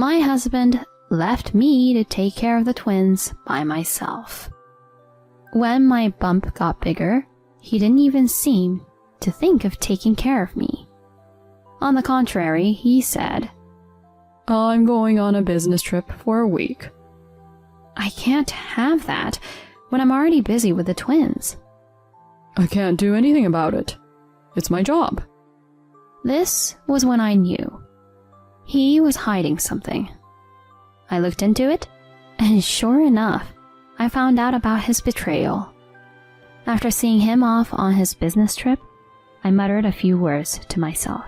my husband left me to take care of the twins by myself. When my bump got bigger, he didn't even seem to think of taking care of me. On the contrary, he said, "I'm going on a business trip for a week." I can't have that when I'm already busy with the twins. "I can't do anything about it. It's my job." This was when I knew he was hiding something. I looked into it, and sure enough, I found out about his betrayal. After seeing him off on his business trip, I muttered a few words to myself.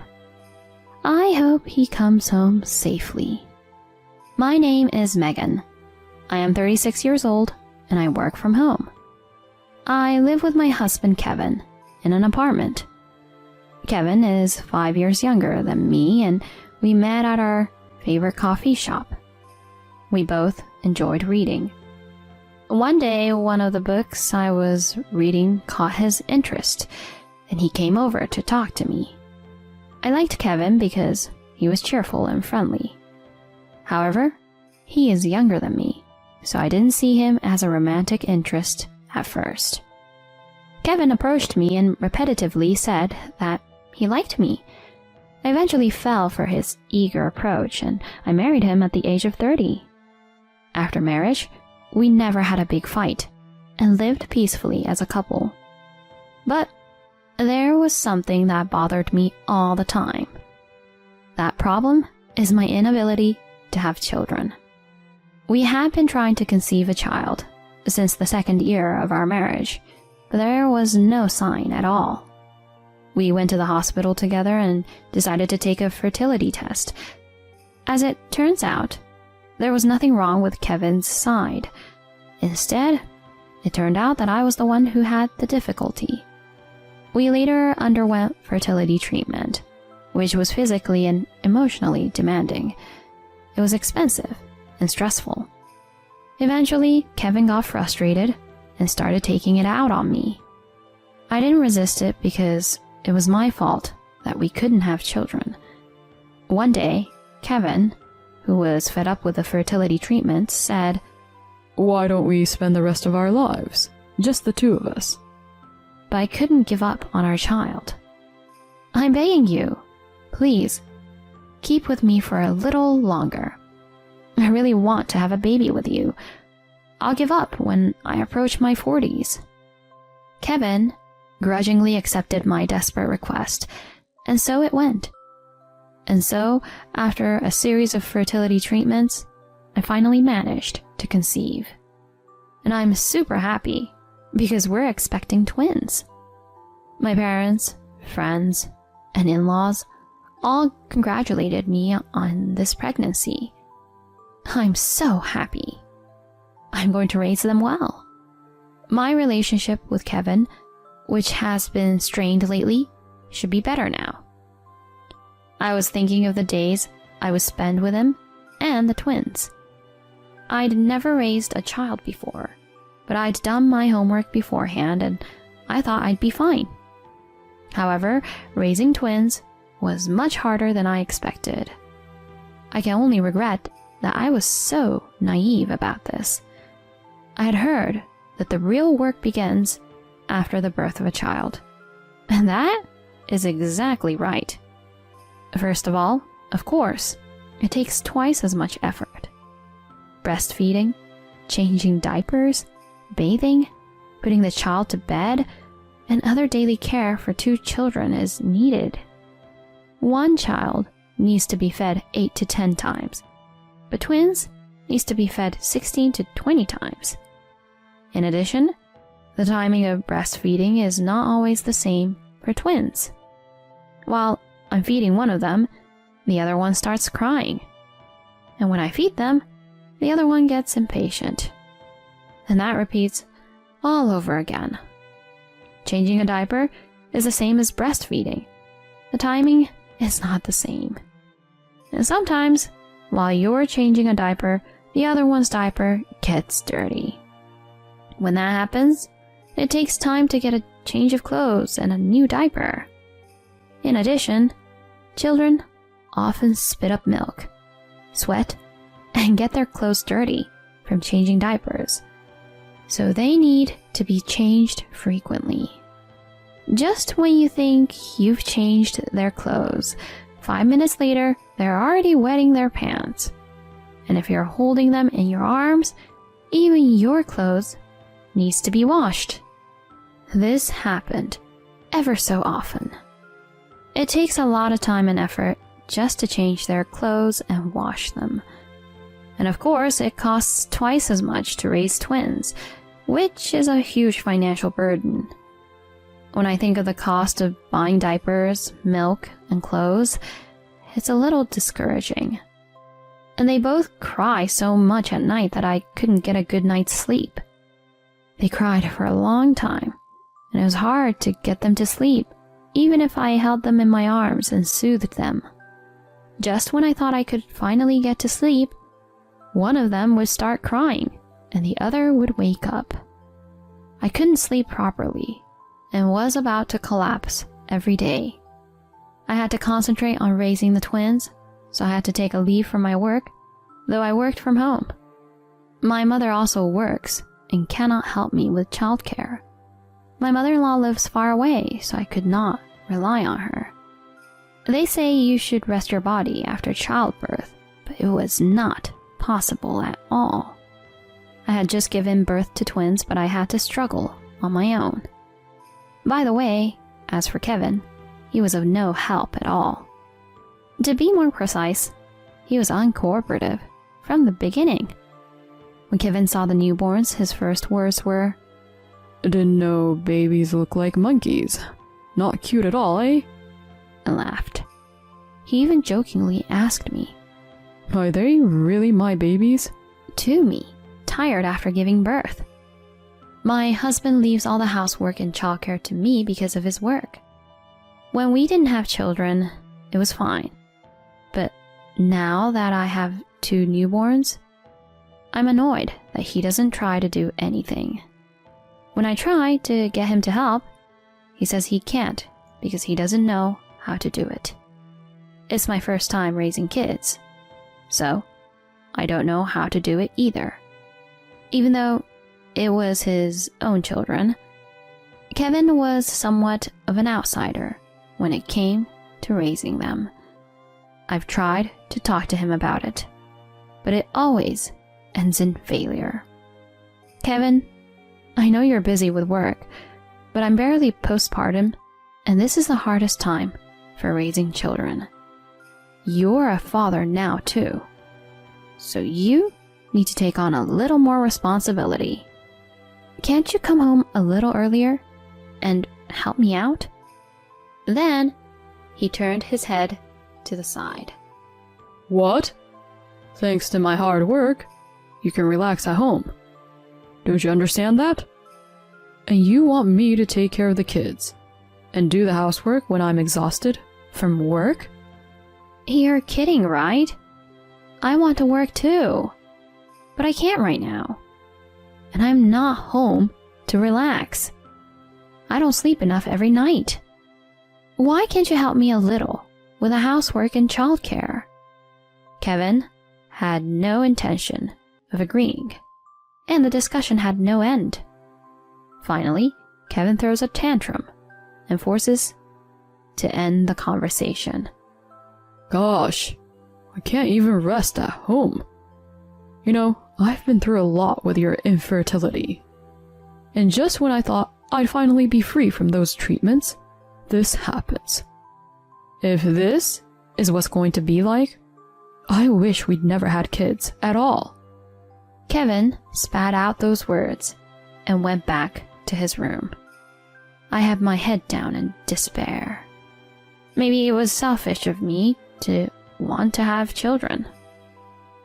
I hope he comes home safely. My name is Megan. I am 36 years old, and I work from home. I live with my husband Kevin in an apartment. Kevin is 5 years younger than me, and we met at our favorite coffee shop. We both enjoyed reading. One day, one of the books I was reading caught his interest, and he came over to talk to me. I liked Kevin because he was cheerful and friendly. However, he is younger than me, so I didn't see him as a romantic interest at first. Kevin approached me and repetitively said that he liked me. I eventually fell for his eager approach, and I married him at the age of 30. After marriage, we never had a big fight and lived peacefully as a couple. But there was something that bothered me all the time. That problem is my inability to have children. We had been trying to conceive a child since the second year of our marriage, but there was no sign at all. We went to the hospital together and decided to take a fertility test. As it turns out, there was nothing wrong with Kevin's side. Instead, it turned out that I was the one who had the difficulty. We later underwent fertility treatment, which was physically and emotionally demanding. It was expensive and stressful. Eventually, Kevin got frustrated and started taking it out on me. I didn't resist it because it was my fault that we couldn't have children. One day, Kevin, who was fed up with the fertility treatment, said, "Why don't we spend the rest of our lives, just the two of us?" But I couldn't give up on our child. I'm begging you, please, keep with me for a little longer. I really want to have a baby with you. I'll give up when I approach my 40s. Kevin grudgingly accepted my desperate request, and so it went. And so, after a series of fertility treatments, I finally managed to conceive. And I'm super happy because we're expecting twins. My parents, friends, and in-laws all congratulated me on this pregnancy. I'm so happy. I'm going to raise them well. My relationship with Kevin, which has been strained lately, should be better now. I was thinking of the days I would spend with him and the twins. I'd never raised a child before, but I'd done my homework beforehand and I thought I'd be fine. However, raising twins was much harder than I expected. I can only regret that I was so naive about this. I had heard that the real work begins after the birth of a child, and that is exactly right. First of all, of course, it takes twice as much effort. Breastfeeding, changing diapers, bathing, putting the child to bed, and other daily care for 2 children is needed. One child needs to be fed 8 to 10 times, but twins needs to be fed 16 to 20 times. In addition, the timing of breastfeeding is not always the same for twins. While I'm feeding one of them, the other one starts crying. And when I feed them, the other one gets impatient. And that repeats all over again. Changing a diaper is the same as breastfeeding. The timing is not the same. And sometimes, while you're changing a diaper, the other one's diaper gets dirty. When that happens, it takes time to get a change of clothes and a new diaper. In addition, children often spit up milk, sweat, and get their clothes dirty from changing diapers. So they need to be changed frequently. Just when you think you've changed their clothes, 5 minutes later, they're already wetting their pants. And if you're holding them in your arms, even your clothes needs to be washed. This happened ever so often. It takes a lot of time and effort just to change their clothes and wash them. And of course, it costs twice as much to raise twins, which is a huge financial burden. When I think of the cost of buying diapers, milk, and clothes, it's a little discouraging. And they both cry so much at night that I couldn't get a good night's sleep. They cried for a long time, and it was hard to get them to sleep, even if I held them in my arms and soothed them. Just when I thought I could finally get to sleep, one of them would start crying, and the other would wake up. I couldn't sleep properly, and was about to collapse every day. I had to concentrate on raising the twins, so I had to take a leave from my work, though I worked from home. My mother also works and cannot help me with childcare. My mother-in-law lives far away, so I could not rely on her. They say you should rest your body after childbirth, but it was not possible at all. I had just given birth to twins, but I had to struggle on my own. By the way, as for Kevin, he was of no help at all. To be more precise, he was uncooperative from the beginning. When Kevin saw the newborns, his first words were, "Didn't know babies look like monkeys. Not cute at all, eh?" and laughed. He even jokingly asked me, "Are they really my babies?" to me, tired after giving birth. My husband leaves all the housework and childcare to me because of his work. When we didn't have children, it was fine. But now that I have 2 newborns, I'm annoyed that he doesn't try to do anything. When I try to get him to help, he says he can't because he doesn't know how to do it. It's my first time raising kids, so I don't know how to do it either. Even though it was his own children, Kevin was somewhat of an outsider when it came to raising them. I've tried to talk to him about it, but it always ends in failure. Kevin, I know you're busy with work, but I'm barely postpartum, and this is the hardest time for raising children. You're a father now too, so you need to take on a little more responsibility. Can't you come home a little earlier and help me out?" Then he turned his head to the side. "What? Thanks to my hard work, you can relax at home. Don't you understand that? And you want me to take care of the kids and do the housework when I'm exhausted from work?" You're kidding, right? I want to work too, but I can't right now. And I'm not home to relax. I don't sleep enough every night. Why can't you help me a little with the housework and childcare? Kevin had no intention of agreeing, and the discussion had no end. Finally, Kevin throws a tantrum and forces to end the conversation. "Gosh, I can't even rest at home. You know, I've been through a lot with your infertility. And just when I thought I'd finally be free from those treatments, this happens. If this is what's going to be like, I wish we'd never had kids at all." Kevin spat out those words and went back to his room. I had my head down in despair. Maybe it was selfish of me to want to have children.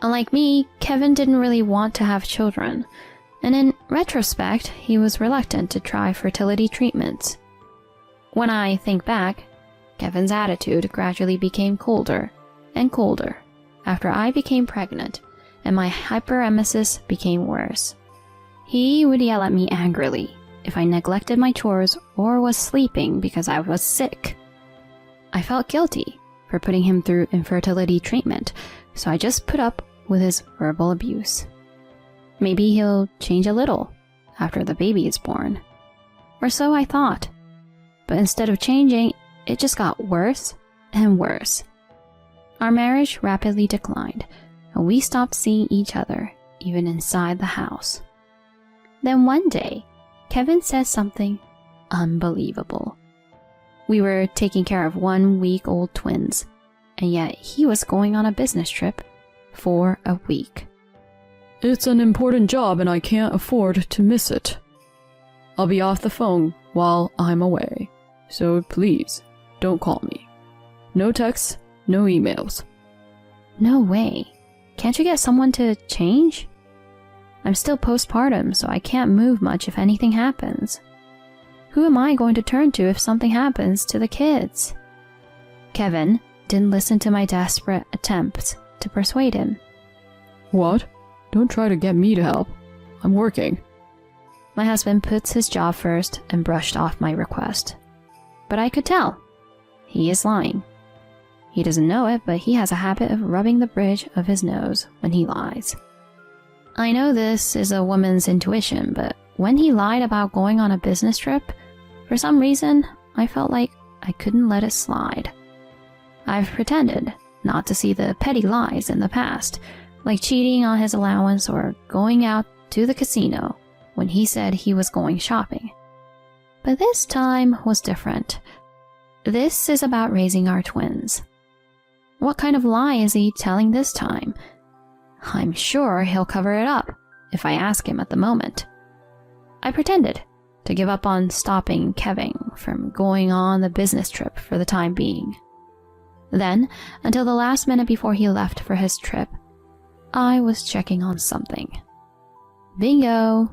Unlike me, Kevin didn't really want to have children, and in retrospect, he was reluctant to try fertility treatments. When I think back, Kevin's attitude gradually became colder and colder after I became pregnant and my hyperemesis became worse. He would yell at me angrily if I neglected my chores or was sleeping because I was sick. I felt guilty for putting him through infertility treatment, so I just put up with his verbal abuse. Maybe he'll change a little after the baby is born. Or so I thought. But instead of changing, it just got worse and worse. Our marriage rapidly declined, and we stopped seeing each other, even inside the house. Then one day, Kevin said something unbelievable. We were taking care of 1-week-old twins, and yet he was going on a business trip for a week. It's an important job and I can't afford to miss it. I'll be off the phone while I'm away, so please don't call me. No texts, no emails. No way. Can't you get someone to change? I'm still postpartum, so I can't move much if anything happens. Who am I going to turn to if something happens to the kids? Kevin didn't listen to my desperate attempts to persuade him. What? Don't try to get me to help. I'm working. My husband puts his job first and brushed off my request. But I could tell. He is lying. He doesn't know it, but he has a habit of rubbing the bridge of his nose when he lies. I know this is a woman's intuition, but when he lied about going on a business trip, for some reason, I felt like I couldn't let it slide. I've pretended not to see the petty lies in the past, like cheating on his allowance or going out to the casino when he said he was going shopping. But this time was different. This is about raising our twins. What kind of lie is he telling this time? I'm sure he'll cover it up if I ask him at the moment. I pretended to give up on stopping Kevin from going on the business trip for the time being. Then, until the last minute before he left for his trip, I was checking on something. Bingo!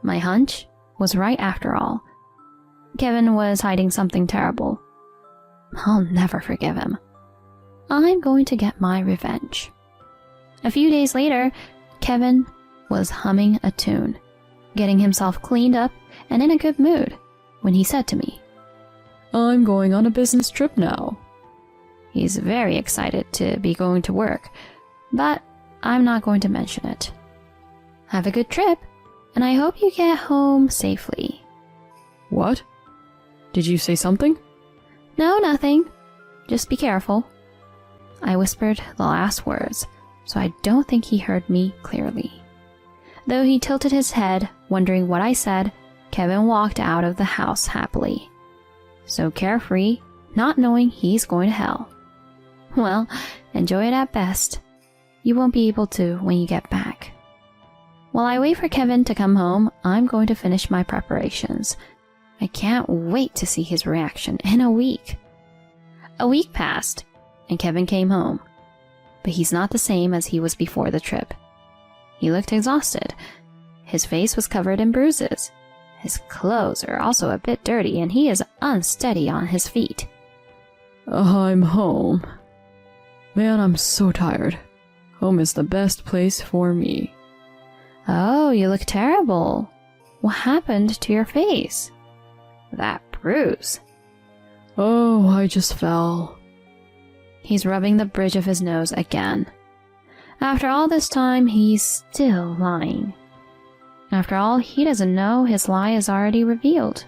My hunch was right after all. Kevin was hiding something terrible. I'll never forgive him. I'm going to get my revenge. A few days later, Kevin was humming a tune, getting himself cleaned up and in a good mood, when he said to me, I'm going on a business trip now. He's very excited to be going to work, but I'm not going to mention it. Have a good trip, and I hope you get home safely. What? Did you say something? No, nothing. Just be careful. I whispered the last words, so I don't think he heard me clearly. Though he tilted his head, wondering what I said, Kevin walked out of the house happily. So carefree, not knowing he's going to hell. Well, enjoy it at best. You won't be able to when you get back. While I wait for Kevin to come home, I'm going to finish my preparations. I can't wait to see his reaction in a week. A week passed, and Kevin came home. But he's not the same as he was before the trip. He looked exhausted. His face was covered in bruises. His clothes are also a bit dirty, and he is unsteady on his feet. I'm home. Man, I'm so tired. Home is the best place for me. Oh, you look terrible. What happened to your face? That bruise. Oh, I just fell. He's rubbing the bridge of his nose again. After all this time, he's still lying. After all, he doesn't know his lie is already revealed.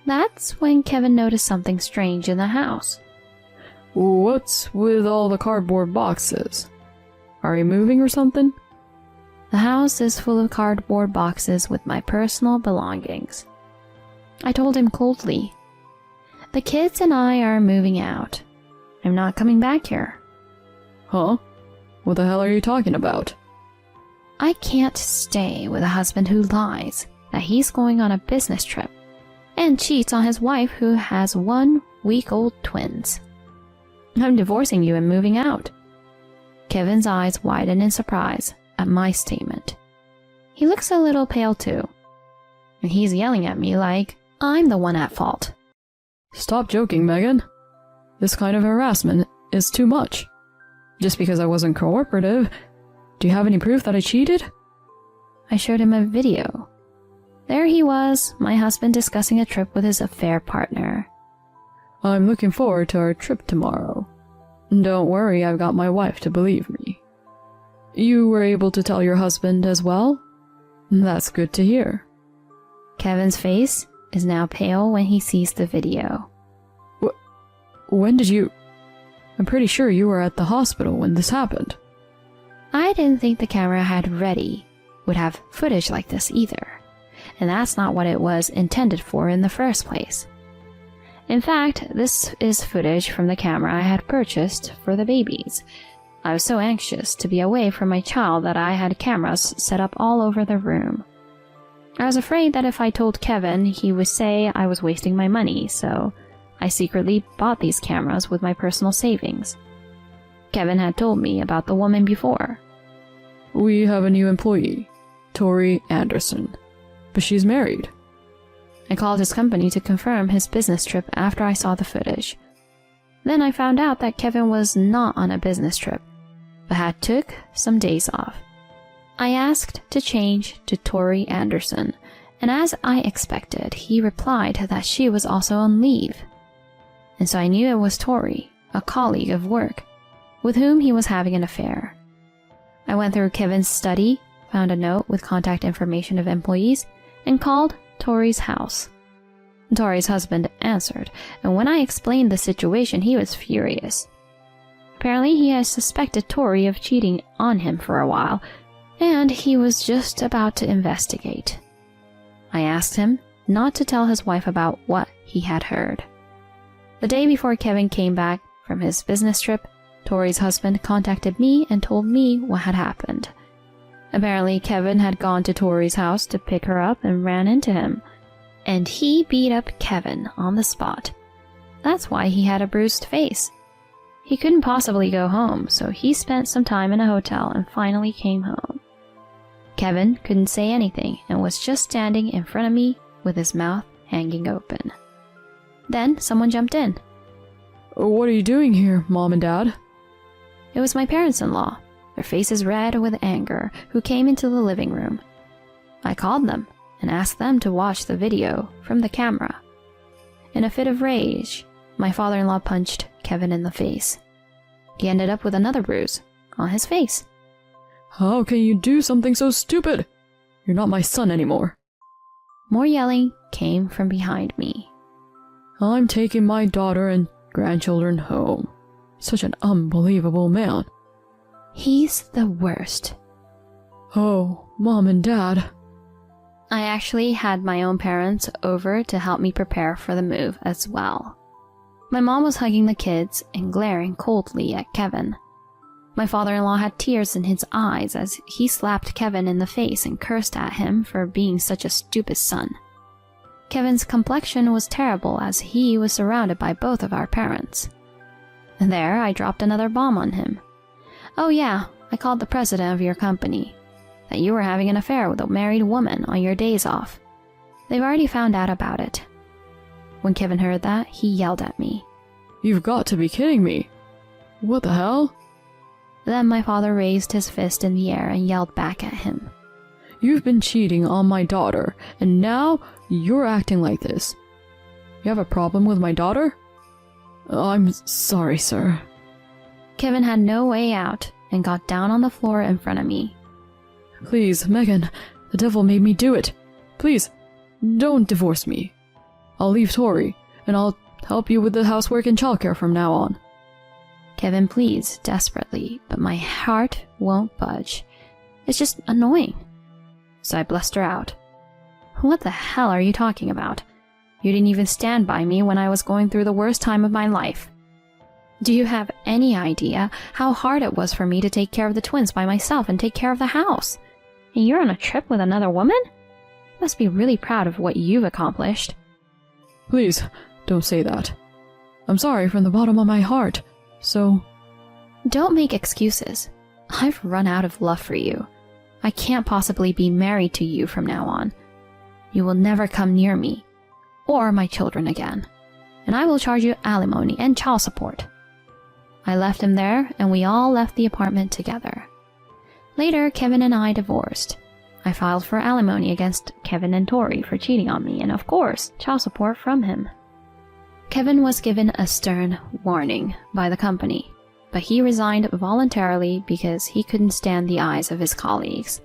That's when Kevin noticed something strange in the house. What's with all the cardboard boxes? Are you moving or something? The house is full of cardboard boxes with my personal belongings. I told him coldly. The kids and I are moving out. I'm not coming back here. Huh? What the hell are you talking about? I can't stay with a husband who lies that he's going on a business trip and cheats on his wife who has 1-week-old twins. I'm divorcing you and moving out. Kevin's eyes widened in surprise at my statement. He looks a little pale too, and he's yelling at me like I'm the one at fault. Stop joking, Megan. This kind of harassment is too much. Just because I wasn't cooperative, do you have any proof that I cheated? I showed him a video. There he was, my husband discussing a trip with his affair partner. I'm looking forward to our trip tomorrow. Don't worry, I've got my wife to believe me. You were able to tell your husband as well? That's good to hear. Kevin's face is now pale when he sees the video. When did you... I'm pretty sure you were at the hospital when this happened. I didn't think the camera I had ready would have footage like this either, and that's not what it was intended for in the first place. In fact, this is footage from the camera I had purchased for the babies. I was so anxious to be away from my child that I had cameras set up all over the room. I was afraid that if I told Kevin, he would say I was wasting my money, so I secretly bought these cameras with my personal savings. Kevin had told me about the woman before. We have a new employee, Tori Anderson, but she's married. I called his company to confirm his business trip after I saw the footage. Then I found out that Kevin was not on a business trip, but had took some days off. I asked to change to Tori Anderson, and as I expected, he replied that she was also on leave. And so I knew it was Tori, a colleague of work, with whom he was having an affair. I went through Kevin's study, found a note with contact information of employees, and called Tori's house. Tori's husband answered, and when I explained the situation, he was furious. Apparently, he has suspected Tori of cheating on him for a while, and he was just about to investigate. I asked him not to tell his wife about what he had heard. The day before Kevin came back from his business trip, Tori's husband contacted me and told me what had happened. Apparently, Kevin had gone to Tori's house to pick her up and ran into him, and he beat up Kevin on the spot. That's why he had a bruised face. He couldn't possibly go home, so he spent some time in a hotel and finally came home. Kevin couldn't say anything and was just standing in front of me with his mouth hanging open. Then someone jumped in. What are you doing here, Mom and Dad? It was my parents-in-law, their faces red with anger, who came into the living room. I called them and asked them to watch the video from the camera. In a fit of rage, my father-in-law punched Kevin in the face. He ended up with another bruise on his face. How can you do something so stupid? You're not my son anymore. More yelling came from behind me. I'm taking my daughter and grandchildren home. Such an unbelievable man. He's the worst. Oh, Mom and Dad. I actually had my own parents over to help me prepare for the move as well. My mom was hugging the kids and glaring coldly at Kevin. My father-in-law had tears in his eyes as he slapped Kevin in the face and cursed at him for being such a stupid son. Kevin's complexion was terrible as he was surrounded by both of our parents. There, I dropped another bomb on him. Oh yeah, I called the president of your company. That you were having an affair with a married woman on your days off. They've already found out about it. When Kevin heard that, he yelled at me. You've got to be kidding me. What the hell? Then my father raised his fist in the air and yelled back at him. You've been cheating on my daughter, and now you're acting like this. You have a problem with my daughter? I'm sorry, sir. Kevin had no way out and got down on the floor in front of me. Please, Megan, the devil made me do it. Please, don't divorce me. I'll leave Tori, and I'll help you with the housework and childcare from now on. Kevin pleads desperately, but my heart won't budge. It's just annoying. So I bluster out. What the hell are you talking about? You didn't even stand by me when I was going through the worst time of my life. Do you have any idea how hard it was for me to take care of the twins by myself and take care of the house? And you're on a trip with another woman? You must be really proud of what you've accomplished. Please, don't say that. I'm sorry from the bottom of my heart, so... Don't make excuses. I've run out of love for you. I can't possibly be married to you from now on. You will never come near me, or my children again, and I will charge you alimony and child support. I left him there, and we all left the apartment together. Later, Kevin and I divorced. I filed for alimony against Kevin and Tori for cheating on me, and of course, child support from him. Kevin was given a stern warning by the company, but he resigned voluntarily because he couldn't stand the eyes of his colleagues.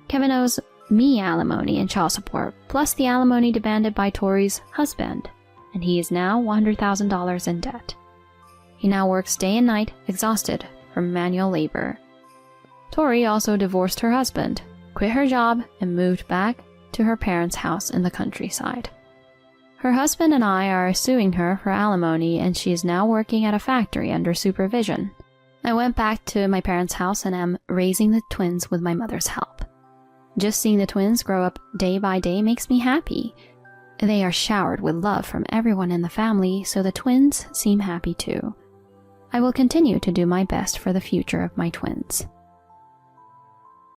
Kevin owes me alimony and child support, plus the alimony demanded by Tori's husband, and he is now $100,000 in debt. He now works day and night, exhausted from manual labor. Tori also divorced her husband, quit her job, and moved back to her parents' house in the countryside. Her husband and I are suing her for alimony, and she is now working at a factory under supervision. I went back to my parents' house and am raising the twins with my mother's help. Just seeing the twins grow up day by day makes me happy. They are showered with love from everyone in the family, so the twins seem happy too. I will continue to do my best for the future of my twins.